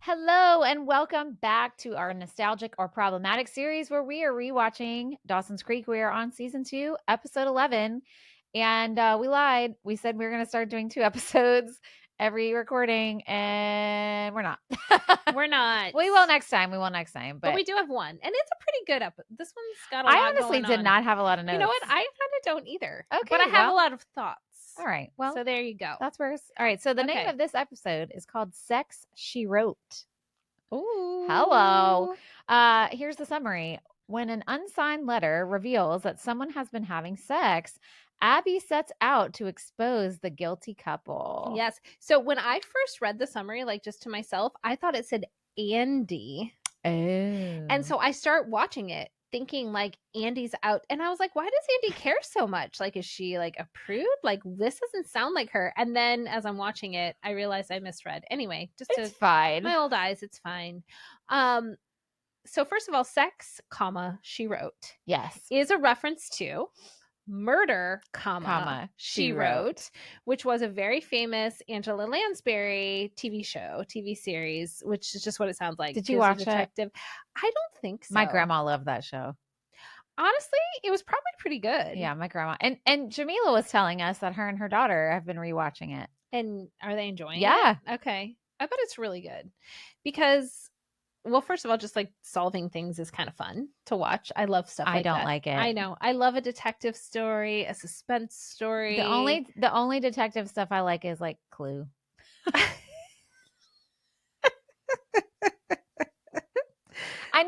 Hello and welcome back to our nostalgic or problematic series where we are rewatching Dawson's Creek. We are on season 2, episode 11. And we lied. We said we were going to start doing 2 episodes every recording, and we're not. We're not. We will next time. But we do have one. And it's a pretty good episode. This one's got a lot I honestly going did on. not have a lot of notes. You know what? I kind of don't either. Okay, but I have a lot of thoughts. All right. Well, so there you go. That's where. All right. So the name of this episode is called Sex She Wrote. Ooh. Hello. Here's the summary. When an unsigned letter reveals that someone has been having sex, Abby sets out to expose the guilty couple. Yes. So when I first read the summary, like just to myself, I thought it said Andy. Oh. And so I start watching it thinking like Andy's out. And I was like, why does Andy care so much? Like, is she like a prude? Like, this doesn't sound like her. And then as I'm watching it, I realized I misread. Anyway, It's fine. My old eyes, it's fine. So first of all, sex, she wrote. Yes. Is a reference to Murder, She Wrote, which was a very famous Angela Lansbury TV series, which is just what it sounds like. Did you watch it? I don't think so. My grandma loved that show. Honestly, it was probably pretty good. Yeah, my grandma. And Jamila was telling us that her and her daughter have been rewatching it. And are they enjoying it? Yeah. Okay. I bet it's really good. Because, well, first of all, just like solving things is kind of fun to watch. I love stuff like that. I don't like it. I know. I love a detective story, a suspense story. The only detective stuff I like is like Clue. I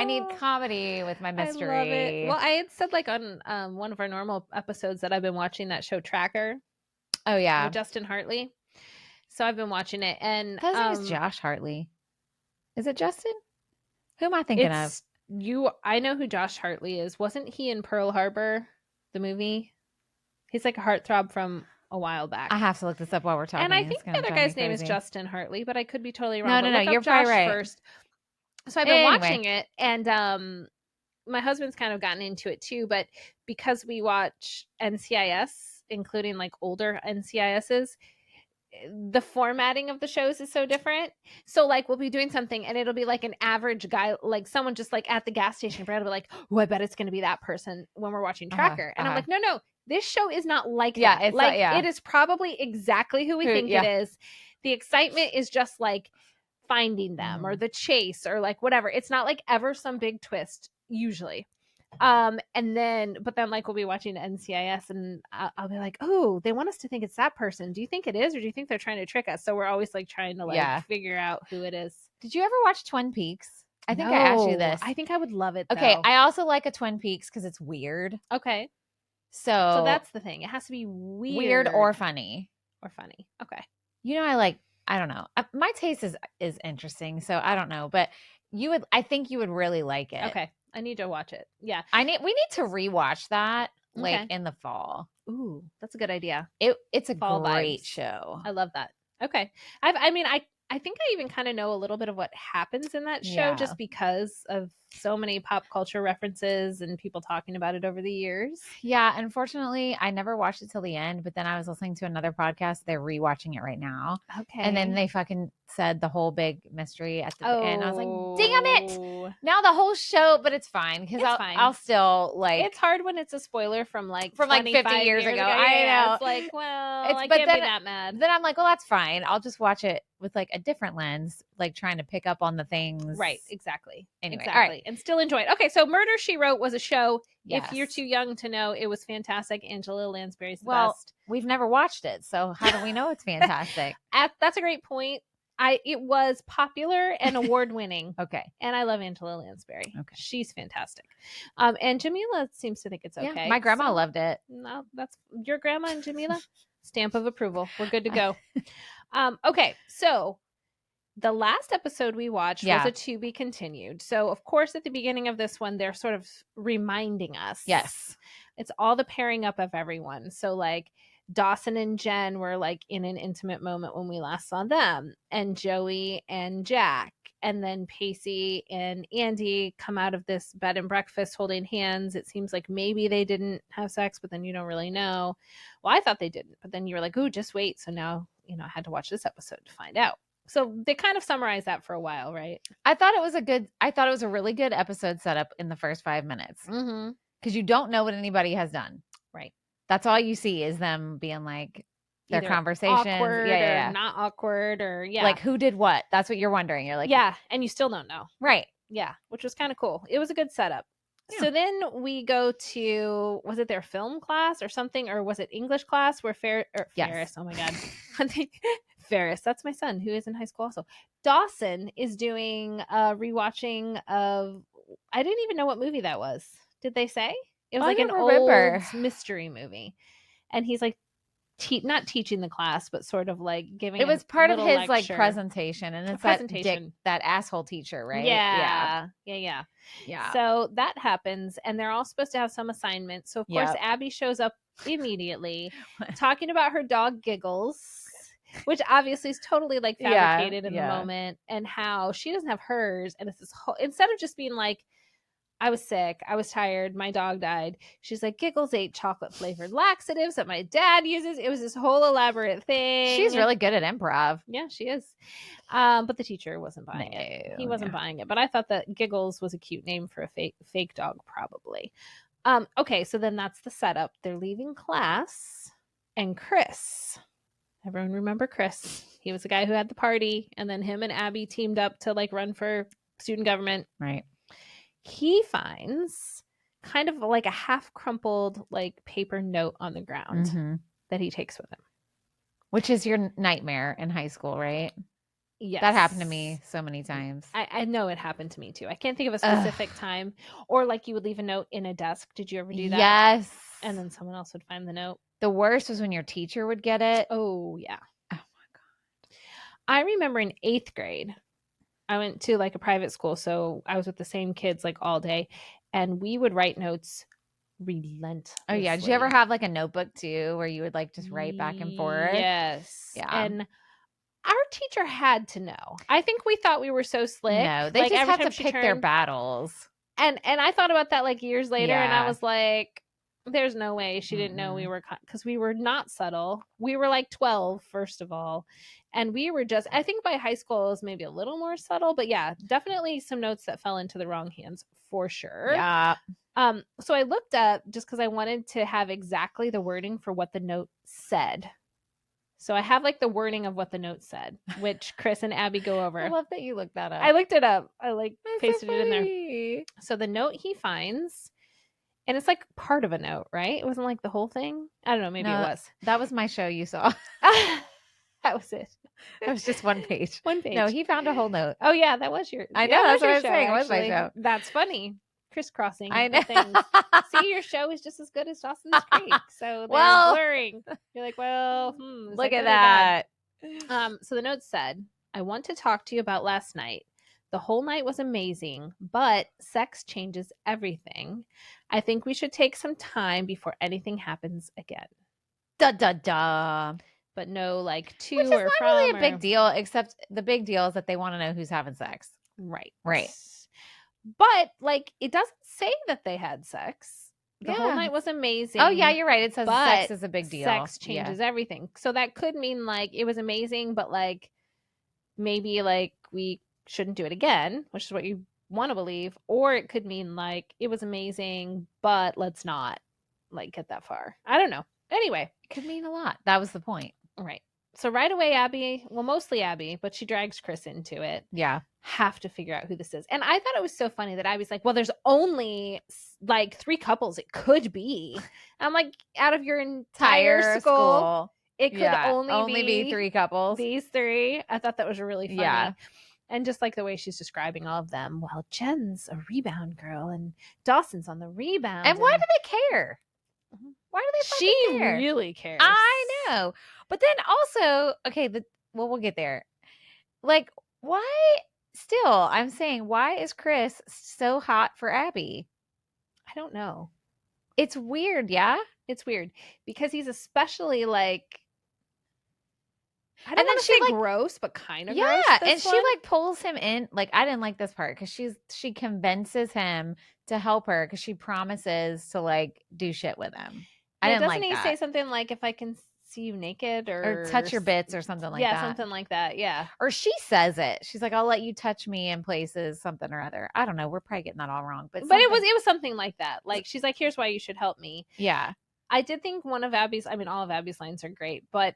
need comedy with my mystery. I love it. Well, I had said like on one of our normal episodes that I've been watching that show Tracker. Oh yeah, with Justin Hartley. So I've been watching it, and his name is Josh Hartley. Is it Justin? Who am I thinking of? I know who Josh Hartley is. Wasn't he in Pearl Harbor, the movie? He's like a heartthrob from a while back. I have to look this up while we're talking. And I think the other guy's name is Justin Hartley, but I could be totally wrong. No, you're probably right. First. So I've been watching it, and my husband's kind of gotten into it too, but because we watch NCIS, including like older NCISs, the formatting of the shows is so different. So like we'll be doing something and it'll be like an average guy, like someone just like at the gas station, Brad will be like, oh, I bet it's going to be that person when we're watching Tracker. And I'm like, no, this show is not like that. It's like, it is probably exactly who we think it is. The excitement is just like finding them or the chase or like whatever. It's not like ever some big twist usually. But then like we'll be watching NCIS and I'll be like, oh, they want us to think it's that person. Do you think it is, or do you think they're trying to trick us? So we're always like trying to like figure out who it is. Did you ever watch Twin Peaks? I think I asked you this. I think I would love it. Okay, I also like a Twin Peaks because it's weird. Okay, so that's the thing. It has to be weird or funny. Okay. You know, I don't know. My taste is interesting, so I don't know, but I think you would really like it. Okay. I need to watch it. Yeah. We need to rewatch that like in the fall. Ooh, that's a good idea. It's a fall great vibes. show. I love that. Okay. I think I even kind of know a little bit of what happens in that show just because of so many pop culture references and people talking about it over the years. Yeah. Unfortunately, I never watched it till the end, but then I was listening to another podcast. They're rewatching it right now. Okay. And then they fucking said the whole big mystery at the end. I was like, damn it. Now the whole show, but it's fine because I'll still like. It's hard when it's a spoiler from like 50 years ago. I know. It's like, well, I can't be that mad. Then I'm like, well, that's fine. I'll just watch it with like a different lens, like trying to pick up on the things. Right. Exactly. Anyway. Exactly. All right. And still enjoy it. Okay. So Murder, She Wrote was a show. Yes. If you're too young to know, it was fantastic. Angela Lansbury's the best. We've never watched it. So how do we know it's fantastic? That's a great point. It was popular and award winning. Okay. And I love Angela Lansbury. Okay. She's fantastic. And Jamila seems to think it's okay. Yeah, my grandma loved it. No, that's your grandma and Jamila. Stamp of approval. We're good to go. Okay. So the last episode we watched was a to be continued. So of course, at the beginning of this one, they're sort of reminding us. Yes. It's all the pairing up of everyone. So like Dawson and Jen were like in an intimate moment when we last saw them, and Joey and Jack, and then Pacey and Andy come out of this bed and breakfast holding hands. It seems like maybe they didn't have sex, but then you don't really know. Well, I thought they didn't, but then you were like, oh, just wait. So now, I had to watch this episode to find out. So they kind of summarized that for a while, right? I thought it was a really good episode setup in the first 5 minutes. Mm-hmm. Because you don't know what anybody has done. Right. That's all you see is them being like their Either conversations. awkward or not awkward or Like who did what? That's what you're wondering. You're like, yeah, and you still don't know. Right. Yeah, which was kind of cool. It was a good setup. Yeah. So then we go to, was it their film class or something, or was it English class where Ferris? Oh my god, Ferris. That's my son who is in high school also. Dawson is doing a rewatching of. I didn't even know what movie that was. Did they say? It was like an old mystery movie, and he's like not teaching the class, but sort of like giving. It was part of his lecture. like presentation, and it's that asshole teacher, right? Yeah. So that happens, and they're all supposed to have some assignment. So of course, Abby shows up immediately, talking about her dog Giggles, which obviously is totally like fabricated in the moment, and how she doesn't have hers, and it's this whole, instead of just being like, I was sick, I was tired, my dog died. She's like, Giggles ate chocolate flavored laxatives that my dad uses. It was this whole elaborate thing. She's really good at improv. Yeah, she is. But the teacher wasn't buying it. He wasn't buying it. But I thought that Giggles was a cute name for a fake dog, probably. Okay, so then that's the setup. They're leaving class, and Chris. Everyone remember Chris? He was the guy who had the party, and then him and Abby teamed up to like run for student government. Right. He finds kind of like a half crumpled like paper note on the ground that he takes with him. Which is your nightmare in high school, right? Yes. That happened to me so many times. I know it happened to me too. I can't think of a specific time. Or like you would leave a note in a desk. Did you ever do that? Yes. And then someone else would find the note. The worst was when your teacher would get it. Oh, yeah. Oh, my God. I remember in 8th grade, I went to like a private school, so I was with the same kids like all day, and we would write notes relentlessly. Oh yeah, did you ever have like a notebook too where you would like just write back and forth? Yes. Yeah. And our teacher had to know. I think we thought we were so slick. No, they like, just have to pick their battles. And I thought about that like years later, and I was like, there's no way she didn't know we were, because we were not subtle. We were like 12, first of all. And we were just, I think by high school it was maybe a little more subtle, but yeah, definitely some notes that fell into the wrong hands for sure. Yeah. So I looked up just because I wanted to have exactly the wording for what the note said. So I have like the wording of what the note said, which Chris and Abby go over. I love that you looked that up. I looked it up. I That's pasted so it in there. So the note he finds, and it's like part of a note, right? It wasn't like the whole thing. I don't know. Maybe it was. That was my show you saw. That was it. That was just one page. One page. No, he found a whole note. Oh yeah, that was your. I know. That's what I was saying. It was my show. That's funny. Crisscrossing. I know. Things. See, your show is just as good as Dawson's Creek. So they're blurring. You're like, well, look at that. So the note said, "I want to talk to you about last night. The whole night was amazing, but sex changes everything. I think we should take some time before anything happens again." Da da da. But no, like to Which is or not from. really a big deal, except the big deal is that they want to know who's having sex. Right. Right. But like, it doesn't say that they had sex. The whole night was amazing. Oh yeah, you're right. It says sex is a big deal. Sex changes everything. So that could mean like it was amazing, but like maybe like we shouldn't do it again, which is what you want to believe. Or it could mean like it was amazing, but let's not like get that far. I don't know. Anyway, it could mean a lot. That was the point. Right. So right away, Abby, well, mostly Abby, but she drags Chris into it. Yeah. Have to figure out who this is. And I thought it was so funny that Abby's like, well, there's only like 3 couples it could be. And I'm like, out of your entire school, it could only be 3 couples. These 3. I thought that was really funny. Yeah. And just like the way she's describing all of them. Well, Jen's a rebound girl and Dawson's on the rebound. And why do they care? Why do they fucking care? She really cares. I know. But then also, okay, we'll get there. Like, why still, I'm saying, why is Chris so hot for Abby? I don't know. It's weird, yeah? It's weird. Because he's especially like, I don't and then want to say like, gross, but kind of gross. Yeah, and she like pulls him in. Like, I didn't like this part because she convinces him to help her because she promises to like do shit with him. I didn't like that. Doesn't he say something like, if I can see you naked or touch your bits or something like that. Yeah, something like that. Yeah. Or she says it. She's like, I'll let you touch me in places, something or other. I don't know. We're probably getting that all wrong. But it was something like that. Like, she's like, here's why you should help me. Yeah. I did think one of Abby's, I mean, all of Abby's lines are great, but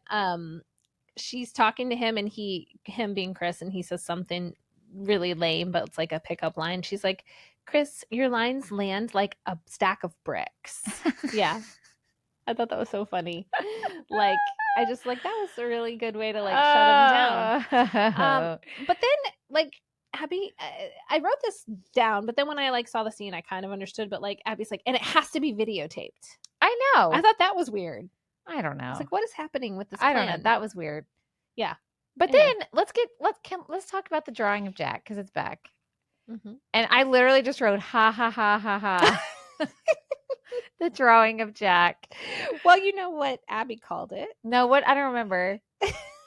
she's talking to him and him being Chris, and he says something really lame, but it's like a pickup line. She's like, Chris, your lines land like a stack of bricks. Yeah. I thought that was so funny. Like, I just like, that was a really good way to like shut him down. But then like Abby, I wrote this down, but then when I like saw the scene, I kind of understood. But like Abby's like, and it has to be videotaped. I know. I thought that was weird. I don't know. It's like, what is happening with this? I don't know. That was weird. Yeah. But anyway. Then let's talk about the drawing of Jack, because it's back. Mm-hmm. And I literally just wrote ha ha ha ha ha. The drawing of Jack. Well, you know what Abby called it? No, what? I don't remember.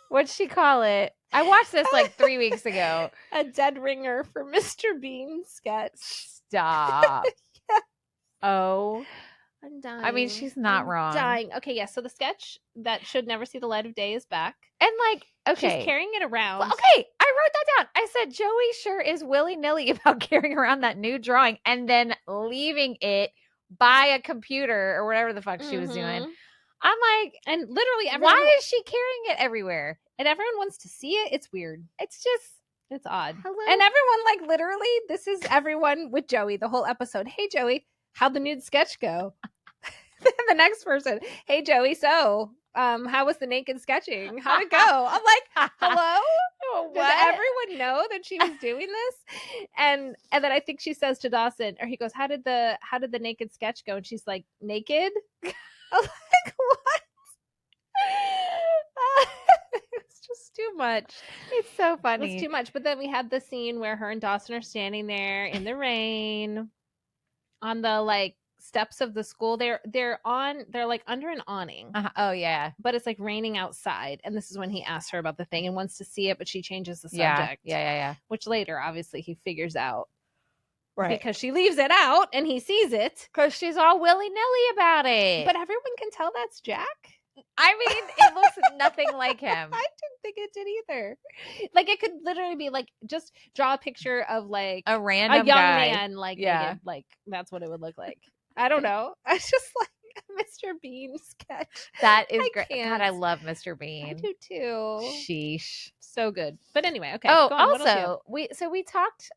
What'd she call it? I watched this like 3 weeks ago. A dead ringer for Mr. Bean sketch. Stop. Yeah. Oh. I'm dying. I mean, she's not wrong. Dying. Okay, yeah. So the sketch that should never see the light of day is back. And like, okay. She's carrying it around. Well, okay, I wrote that down. I said, Joey sure is willy-nilly about carrying around that new drawing and then leaving it by a computer or whatever the fuck she was doing. I'm like, and literally everyone, why is she carrying it everywhere? And everyone wants to see it. It's weird. It's just, it's odd. Hello? And everyone, like, literally, this is everyone with Joey the whole episode. Hey, Joey, how'd the nude sketch go? The next person, hey, Joey, so how was the naked sketching? How'd it go? I'm like, hello? Does everyone know that she was doing this? And then I think she says to Dawson, or he goes, how did the naked sketch go? And she's like, naked? I'm like, what? It's just too much. It's so funny. It's too much. But then we had the scene where her and Dawson are standing there in the rain on the like steps of the school. They're like under an awning. Oh yeah. But it's like raining outside. And this is when he asks her about the thing and wants to see it, but she changes the subject. Yeah. Which later, obviously, he figures out. Right. Because she leaves it out and he sees it. Because she's all willy-nilly about it. But everyone can tell that's Jack. I mean, it looks nothing like him. I didn't think it did either. Like, it could literally be like, just draw a picture of like a random young guy. man, like, naked. Like, that's what it would look like. I don't know. I just like Mr. Bean sketch. That is great. God, I love Mr. Bean. I do too. Sheesh. So good. But anyway, okay. Oh, go on. Also, we talked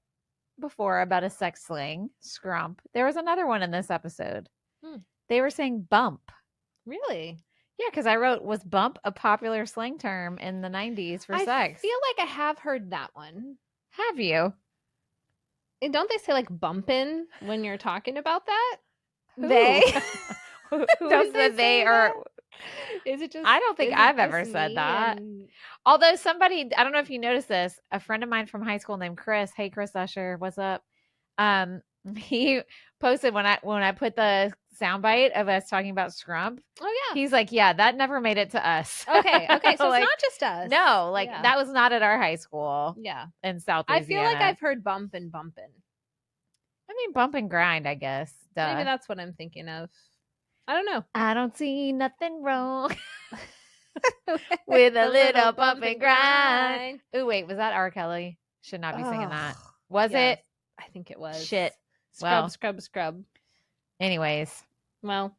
before about a sex slang, scrump. There was another one in this episode. They were saying bump. Really? Yeah, because I wrote, was bump a popular slang term in the 90s for sex? I feel like I have heard that one. Have you? And don't they say like bumpin' when you're talking about that? Who? They? Who is the they or... Is it just? I don't think I've ever said that. Although somebody, I don't know if you noticed this, a friend of mine from high school named Chris. Hey, Chris Usher, what's up? He posted when I put the soundbite of us talking about scrump. Oh yeah. He's like, yeah, that never made it to us. Okay. So like, it's not just us. No, like that was not at our high school. Yeah. In South Louisiana. I feel like I've heard bump and bumpin'. I mean, bump and grind, I guess. Duh. Maybe that's what I'm thinking of. I don't know. I don't see nothing wrong with a little bump and grind. Ooh, wait, was that R. Kelly? Should not be singing that. Was it? I think it was. Shit. Scrub. Anyways. Well,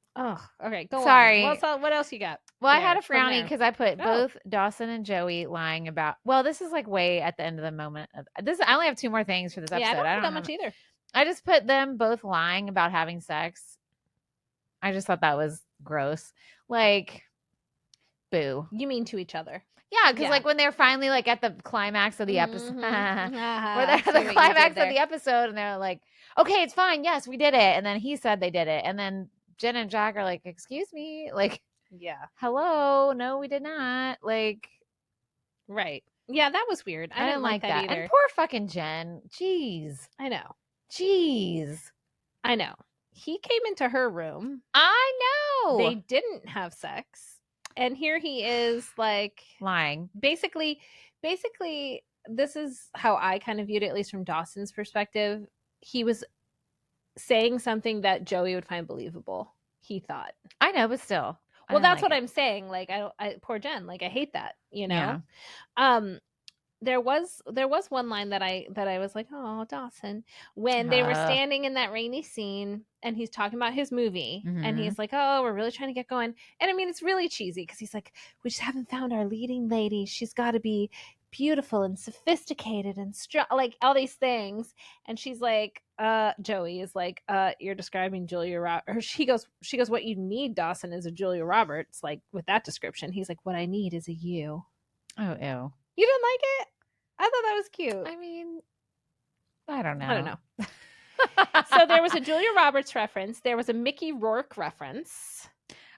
okay. Go Sorry. on. What else you got? Well, I had a frowny because I put both Dawson and Joey lying about. Well, this is like way at the end of the moment. I only have 2 more things for this episode. Yeah, I don't have that much either. I just put them both lying about having sex. I just thought that was gross. Like, boo. You mean to each other? Yeah, because like when they're finally like at the climax of the episode, where they're at the climax of the episode, and they're like, "Okay, it's fine. Yes, we did it." And then he said they did it, and then Jen and Jack are like, "Excuse me, like, hello, no, we did not." Like, right? Yeah, that was weird. I didn't like that either. And poor fucking Jen. Jeez, I know. Jeez, I know. He came into her room. I know. They didn't have sex. And here he is, like, lying. Basically, this is how I kind of viewed it, at least from Dawson's perspective. He was saying something that Joey would find believable, he thought. I know, but still. Well, that's what I'm saying. Like, I poor Jen. Like, I hate that. You know. Yeah. There was one line that I was like, oh, Dawson, when they were standing in that rainy scene and he's talking about his movie and he's like, oh, we're really trying to get going. And I mean, it's really cheesy because he's like, we just haven't found our leading lady. She's got to be beautiful and sophisticated and strong, like all these things. And she's like, Joey is like, you're describing Julia Roberts. She goes, what you need, Dawson, is a Julia Roberts. Like, with that description, he's like, what I need is a you. Oh, ew. You didn't like it? I thought that was cute. I mean, I don't know. So there was a Julia Roberts reference. There was a Mickey Rourke reference.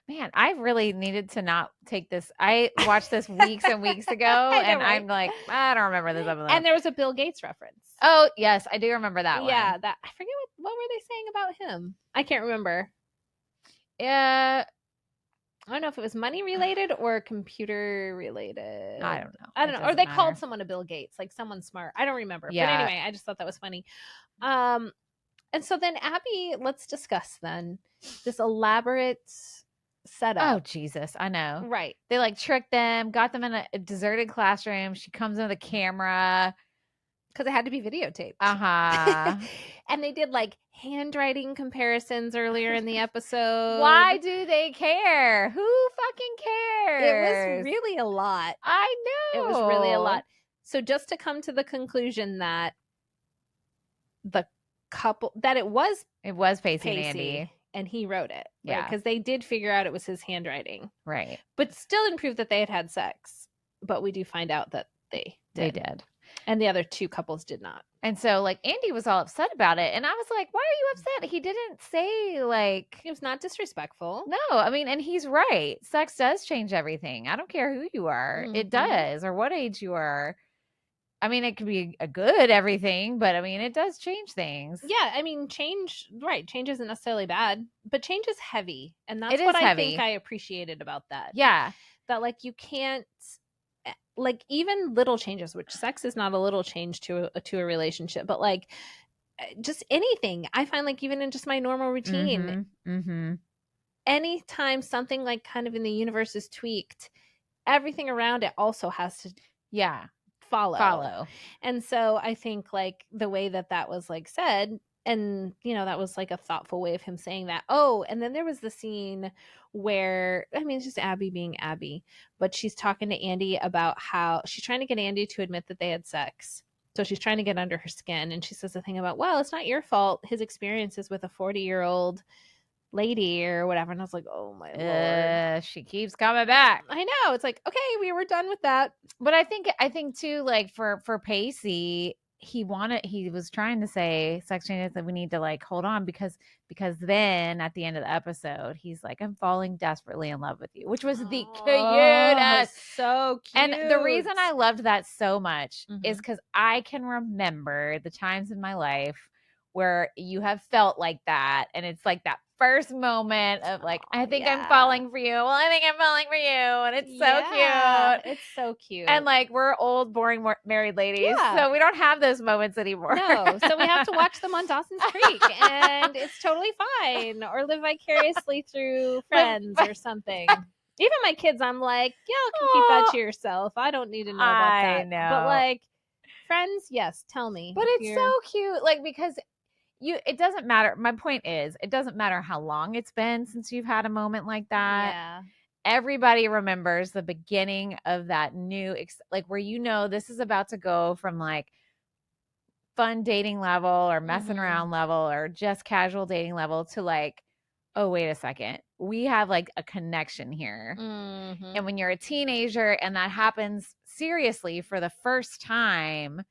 Man, I really needed to not take this. I watched this weeks and weeks ago, and right? I'm like, I don't remember this episode. And there was a Bill Gates reference. Oh, yes, I do remember that one. Yeah, that I forget what were they saying about him? I can't remember. Yeah. I don't know if it was money related or computer related. I don't know. Or they called someone a Bill Gates, like someone smart. I don't remember. Yeah. But anyway, I just thought that was funny. And so then Abby, let's discuss then this elaborate setup. Oh, Jesus. I know. Right. They like tricked them, got them in a deserted classroom. She comes in with a camera. Because it had to be videotaped. Uh-huh. And they did like handwriting comparisons earlier in the episode. Why do they care? Who fucking cares? It was really a lot. I know. It was really a lot. So just to come to the conclusion that the couple, that it was Pacey and Andy. And he wrote it. Yeah. Right? Because they did figure out it was his handwriting. Right. But still didn't prove that they had sex. But we do find out that they did. They did. And the other two couples did not. And so, like, Andy was all upset about it. And I was like, why are you upset? He didn't say, like... He was not disrespectful. No, I mean, and he's right. Sex does change everything. I don't care who you are. Mm-hmm. It does, or what age you are. I mean, it could be a good everything, but I mean, it does change things. Yeah, I mean, change isn't necessarily bad, but change is heavy. And that's what I think I appreciated about that. Yeah. That, like, you can't... Like, even little changes, which sex is not a little change to a relationship, but like just anything. I find, like, even in just my normal routine, anytime something like kind of in the universe is tweaked, everything around it also has to follow. And so I think, like, the way that was like said, and you know, that was like a thoughtful way of him saying that. Oh, and then there was the scene where, I mean, it's just Abby being Abby, but she's talking to Andy about how she's trying to get Andy to admit that they had sex. So she's trying to get under her skin, and she says the thing about, well, it's not your fault. His experience is with a 40-year-old lady or whatever. And I was like, oh my Lord. She keeps coming back. I know. It's like, okay, we were done with that. But I think too, like, for Pacey, he was trying to say sex changes that we need to, like, hold on because then at the end of the episode he's like, I'm falling desperately in love with you, which was the cutest. So cute. And the reason I loved that so much is because I can remember the times in my life where you have felt like that, and it's like that first moment of like, I think I'm falling for you. Well, I think I'm falling for you. And it's so cute. It's so cute. And like, we're old, boring married ladies. So we don't have those moments anymore. No. So we have to watch them on Dawson's Creek, and it's totally fine. Or live vicariously through Friends or something. Even my kids, I'm like, y'all can keep that to yourself. I don't need to know about that. I know. But like, Friends, yes, tell me. But it's so cute. Like, because it doesn't matter. My point is, it doesn't matter how long it's been since you've had a moment like that. Yeah. Everybody remembers the beginning of that new, like, where, you know, this is about to go from like fun dating level or messing around level or just casual dating level to like, oh, wait a second. We have like a connection here. And when you're a teenager and that happens seriously for the first time,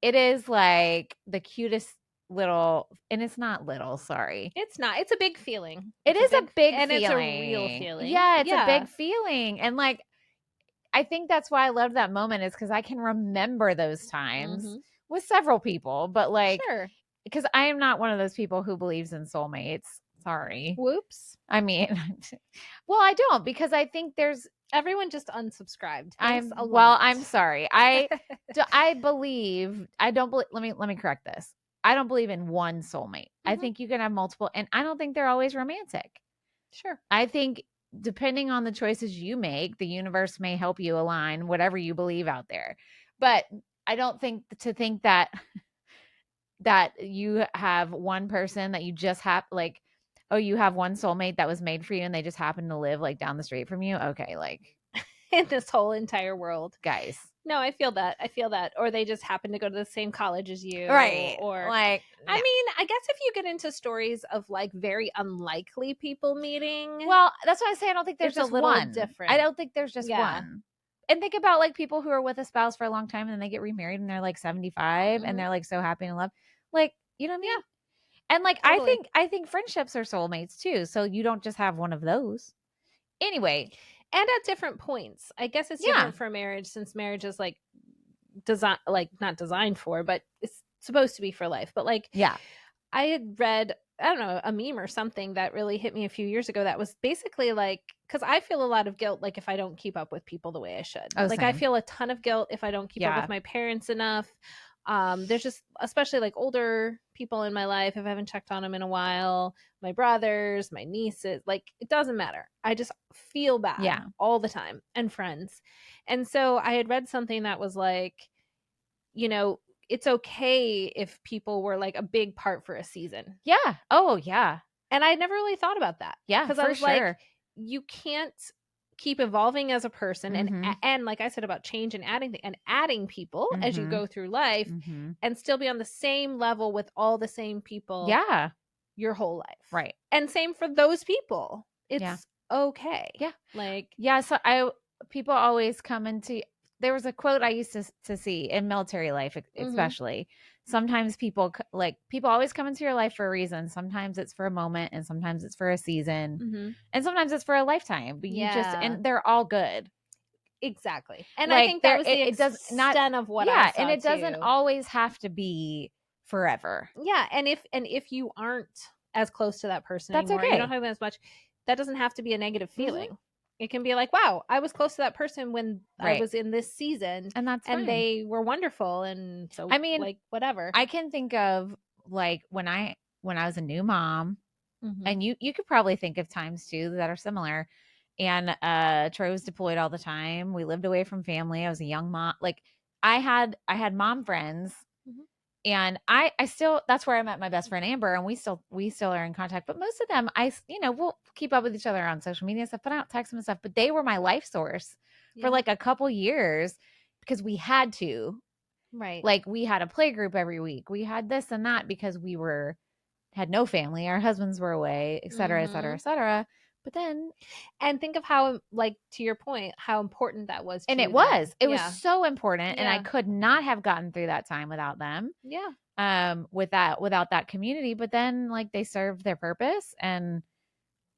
it is like the cutest little, and it's not little, sorry. It's not. It's a big feeling. It is a big feeling. And it's a real feeling. Yeah, it's a big feeling. And like, I think that's why I love that moment, is because I can remember those times with several people, but like, because I am not one of those people who believes in soulmates. Sorry. Whoops. I mean, well, I don't, because I think there's, everyone just unsubscribed. I'm sorry. I don't believe, let me correct this. I don't believe in one soulmate. I think you can have multiple, and I don't think they're always romantic. Sure. I think depending on the choices you make, the universe may help you align whatever you believe out there. But I don't think that you have one person that you just have, like, oh, you have one soulmate that was made for you and they just happen to live like down the street from you. Okay, like in this whole entire world. guys. No, I feel that. Or they just happen to go to the same college as you. Right. Or like, I mean, I guess if you get into stories of like very unlikely people meeting. Well, that's why I say I don't think there's it's just a little one. different. I don't think there's just one. And think about like people who are with a spouse for a long time and then they get remarried and they're like 75 and they're like so happy and in love. Like, you know what I mean? Yeah. And like Totally. I think friendships are soulmates too. So you don't just have one of those. Anyway. And at different points. I guess it's different for marriage, since marriage is like not designed for, but it's supposed to be for life. But like, yeah, I had read, I don't know, a meme or something that really hit me a few years ago that was basically like, because I feel a lot of guilt like if I don't keep up with people the way I should. Oh, like same. I feel a ton of guilt if I don't keep up with my parents enough. There's just, especially like older people in my life, if I haven't checked on them in a while, my brothers, my nieces, like it doesn't matter. I just feel bad all the time, and friends. And so I had read something that was like, you know, it's okay if people were like a big part for a season. Yeah. Oh, yeah. And I never really thought about that. Yeah, because I was like, you can't keep evolving as a person, and like I said about change and adding people as you go through life, and still be on the same level with all the same people. Yeah. Your whole life. Right. And same for those people. It's okay. Yeah. Like, yeah. So people always come into, there was a quote I used to see in military life, especially. Sometimes people always come into your life for a reason. Sometimes it's for a moment, and sometimes it's for a season, and sometimes it's for a lifetime. But and they're all good. Exactly. And like, I think that was the extent of what I saw. And it doesn't always have to be forever. Yeah. And if you aren't as close to that person that's anymore, okay. You don't have them as much, that doesn't have to be a negative feeling. It can be like, wow, I was close to that person when I was in this season, and that's fine. And they were wonderful. And so, I mean, like, whatever. I can think of like when I was a new mom, and you could probably think of times too that are similar. And Troy was deployed all the time. We lived away from family. I was a young mom. Like I had mom friends. And I still, that's where I met my best friend Amber, and we still are in contact. But most of them, we'll keep up with each other on social media and stuff, but I don't text them and stuff. But they were my life source for like a couple years because we had to. Right. Like we had a play group every week. We had this and that because we had no family. Our husbands were away, et cetera, et cetera, et cetera. But then, and think of how, like, to your point, how important that was. And it was so important. And I could not have gotten through that time without them. Yeah. Without that community. But then like they served their purpose, and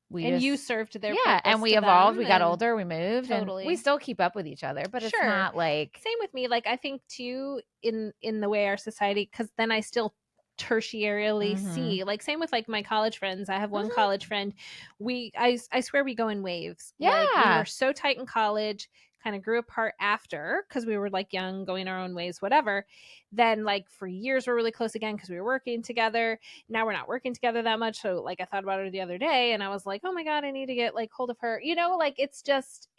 you served their purpose. And we evolved. We got older. We moved. Totally. And we still keep up with each other, but it's not like. Same with me. Like I think too, in the way our society, because then I still tertiarily see, like, same with like my college friends. I have one college friend. I swear we go in waves. Like, we were so tight in college, kind of grew apart after because we were like young, going our own ways, whatever. Then like for years we're really close again because we were working together. Now we're not working together that much. So like I thought about her the other day and I was like, oh my God, I need to get like hold of her. Like it's just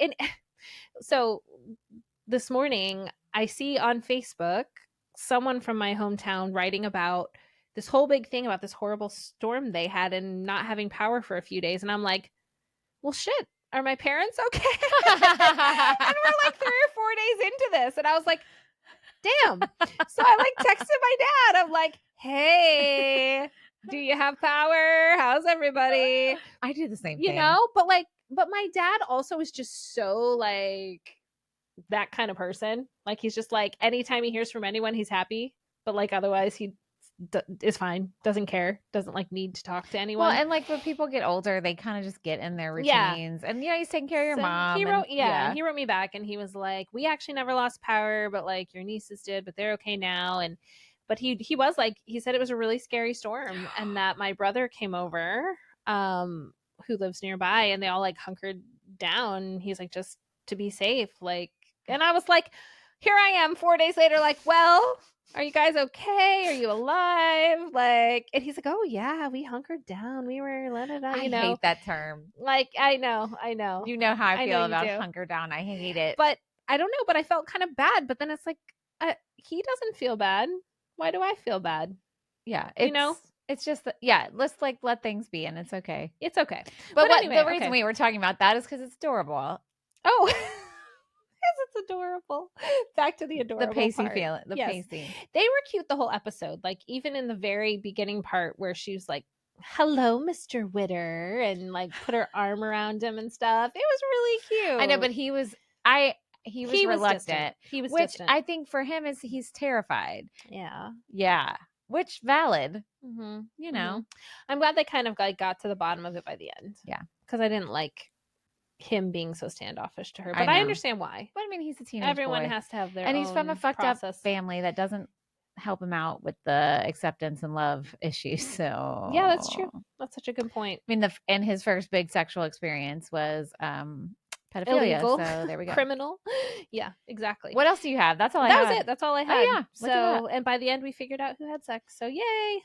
so this morning I see on Facebook someone from my hometown writing about this whole big thing about this horrible storm they had and not having power for a few days. And I'm like, well, shit, are my parents okay? And we're like 3 or 4 days into this. And I was like, damn. So I like texted my dad. I'm like, hey, do you have power? How's everybody? I do the same thing. But my dad also is just so like that kind of person. Like he's just like, anytime he hears from anyone, he's happy. But like otherwise he is fine, doesn't care, doesn't like need to talk to anyone. Well, and like when people get older, they kind of just get in their routines. And he's taking care of your mom. He wrote me back and he was like, we actually never lost power, but like your nieces did, but they're okay now. And but he was like, he said it was a really scary storm and that my brother came over who lives nearby, and they all like hunkered down. He's like, just to be safe. Like, and I was like, here I am 4 days later, like, well, are you guys okay? Are you alive? Like, and he's like, oh yeah, we hunkered down. We were let it out, I hate that term. Like, I know. You know how I feel about do. hunker down. I hate it. But I don't know, but I felt kind of bad. But then it's like, he doesn't feel bad. Why do I feel bad? Yeah. It's just, let's like let things be and it's okay. It's okay. But anyway, the reason we were talking about that is because it's adorable. Oh, it's adorable. Back to the adorable The pacey part. feeling. The pacey. They were cute the whole episode. Like, even in the very beginning part where she was like, hello, Mr. Witter, and like put her arm around him and stuff. It was really cute. I know, but he was reluctant. Distant. He was which distant. I think for him is he's terrified. Yeah. Yeah. Which valid. Mm-hmm. You know. I'm glad they kind of like got to the bottom of it by the end. Yeah. Because I didn't like him being so standoffish to her. But I understand why. But I mean, he's a teenage Everyone boy. has to have their and own he's from a fucked process. up family that doesn't help him out with the acceptance and love issues. So yeah, that's true. That's such a good point. I mean, and his first big sexual experience was pedophilia. Illegal. So there we go. Criminal. Yeah, exactly. What else do you have? That's all I had. That was it. That's all I had. Oh, yeah. So, and by the end, we figured out who had sex. So yay.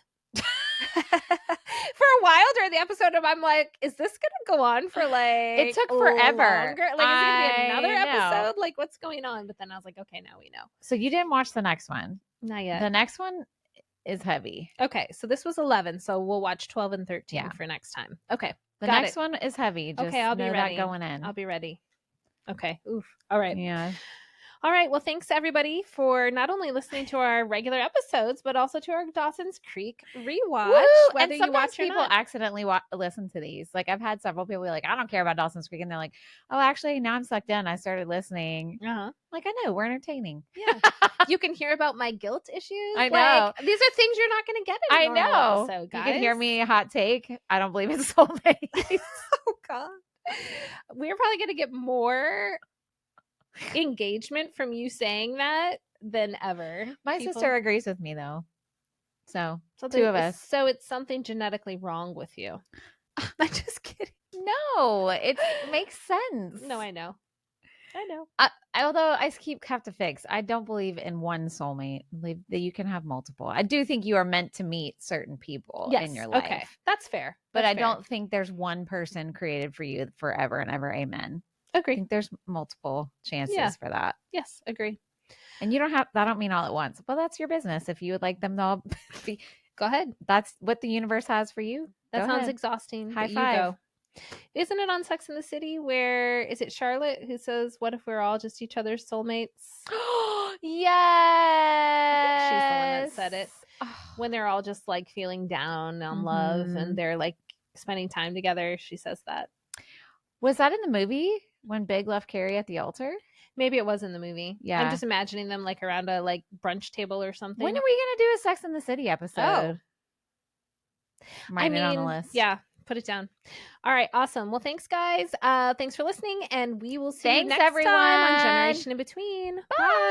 For a while during the episode, I'm like, is this gonna go on for like? It took forever. Longer? Like, is it gonna be another episode? Like, what's going on? But then I was like, okay, now we know. So you didn't watch the next one? Not yet. The next one is heavy. Okay, so this was 11, so we'll watch 12 and 13 for next time. Okay, the next one is heavy. Just I'll be ready. That going in. I'll be ready. Okay. Oof. All right. Yeah. All right. Well, thanks everybody for not only listening to our regular episodes, but also to our Dawson's Creek rewatch. Woo! Whether you watch or people not. accidentally listen to these. Like, I've had several people be like, I don't care about Dawson's Creek, and they're like, oh, actually, now I'm sucked in. I started listening. Like, I know we're entertaining. Yeah. You can hear about my guilt issues. I know. Like, these are things you're not going to get in a normal episode, guys. You can hear me hot take. I don't believe it's soulmates. Oh God. We're probably going to get more engagement from you saying that than ever. My sister agrees with me though. So two of us. So it's something genetically wrong with you. I'm just kidding. No, it makes sense. No, I know. Although I have to fix. I don't believe in one soulmate. I believe that you can have multiple. I do think you are meant to meet certain people in your life. Okay, that's fair. But I don't think there's one person created for you forever and ever. Amen. Agree. I think there's multiple chances for that. Yes, agree. And you don't have, I don't mean all at once, but that's your business. If you would like them to all be, go ahead. That's what the universe has for you. That sounds exhausting. High five. You go. Isn't it on Sex and the City where, is it Charlotte who says, what if we're all just each other's soulmates? Yes. I think she's the one that said it. When they're all just like feeling down on love and they're like spending time together. She says that. Was that in the movie when Big left Carrie at the altar? Maybe it was in the movie. Yeah. I'm just imagining them like around a like brunch table or something. When are we going to do a Sex and the City episode? On the list. Yeah. Put it down. All right. Awesome. Well, thanks guys. Thanks for listening, and we will see you next time on Generation in Between. Bye.